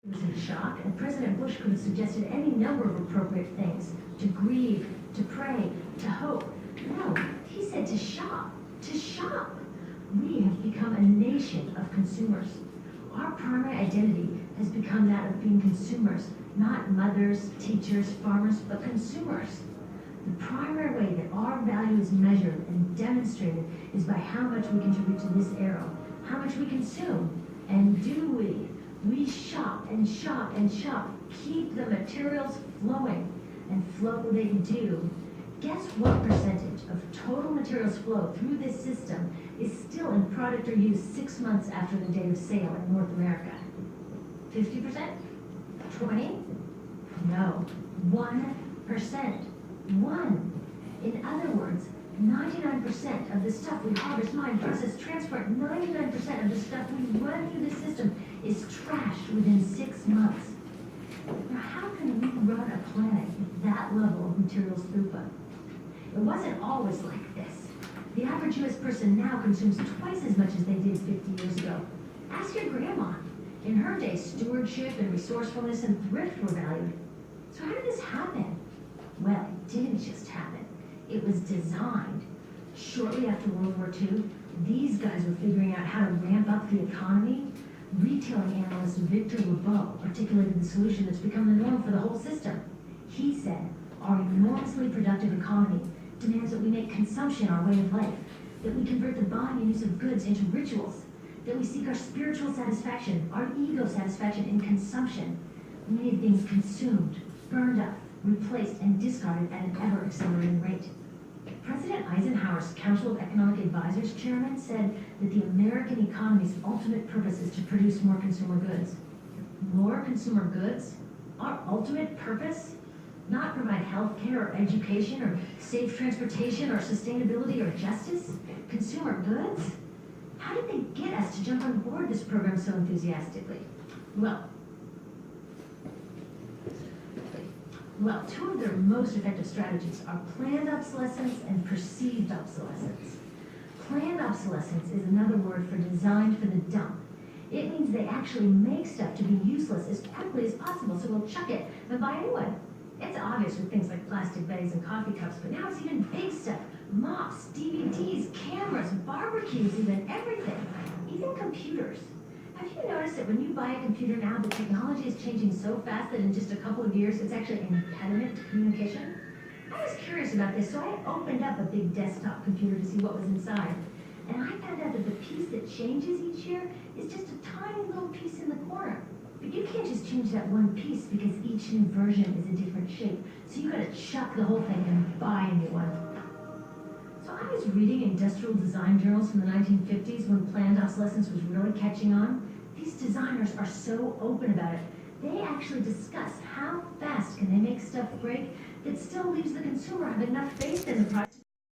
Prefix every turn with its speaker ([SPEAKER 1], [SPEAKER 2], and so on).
[SPEAKER 1] He was in shock, and President Bush could have suggested any number of appropriate things: to grieve, to pray, to hope. No, he said to shop, to shop. We have become a nation of consumers. Our primary identity has become that of being consumers, not mothers, teachers, farmers, but consumers. The primary way that our value is measured and demonstrated is by how much we contribute to this arrow, how much we consume. And do we? We shop and shop and shop, keep the materials flowing, and flow they do. Guess what percentage of total materials flow through this system is still in product or use 6 months after the date of sale in North America? 50%? 20? No, 1%. 1. In other words, 99% of the stuff we harvest, mine, process, transport, 99% of the stuff we run through the system is trashed within 6 months. Now, how can we run a planet with that level of materials throughput? It wasn't always like this. The average U.S. person now consumes twice as much as they did 50 years ago. Ask your grandma. In her day, stewardship and resourcefulness and thrift were valued. So how did this happen? Well, it didn't just happen. It was designed. Shortly after World War II, these guys were figuring out how to ramp up the economy. Retailing analyst Victor Lebeau articulated the solution that's become the norm for the whole system. He said, our enormously productive economy demands that we make consumption our way of life, that we convert the buying and use of goods into rituals, that we seek our spiritual satisfaction, our ego satisfaction in consumption. We need things consumed, burned up, replaced, and discarded at an ever-accelerating rate. President Eisenhower's Council of Economic Advisors chairman said that the American economy's ultimate purpose is to produce more consumer goods. More consumer goods? Our ultimate purpose? Not provide health care or education or safe transportation or sustainability or justice? Consumer goods? How did they get us to jump on board this program so enthusiastically? Well, two of their most effective strategies are planned obsolescence and perceived obsolescence. Planned obsolescence is another word for designed for the dump. It means they actually make stuff to be useless as quickly as possible, so we'll chuck it and buy a new one. It's obvious with things like plastic bags and coffee cups, but now it's even big stuff. Mops, DVDs, cameras, barbecues, even everything. Even computers. Have you noticed that when you buy a computer now, the technology is changing so fast that in just a couple of years, it's actually an impediment to communication? I was curious about this, so I opened up a big desktop computer to see what was inside. And I found out that the piece that changes each year is just a tiny little piece in the corner. But you can't just change that one piece because each new version is a different shape. So you gotta chuck the whole thing and buy a new one. So I was reading industrial design journals from the 1950s when planned obsolescence was really catching on. These designers are so open about it. They actually discuss how fast can they make stuff break that still leaves the consumer have enough faith in the product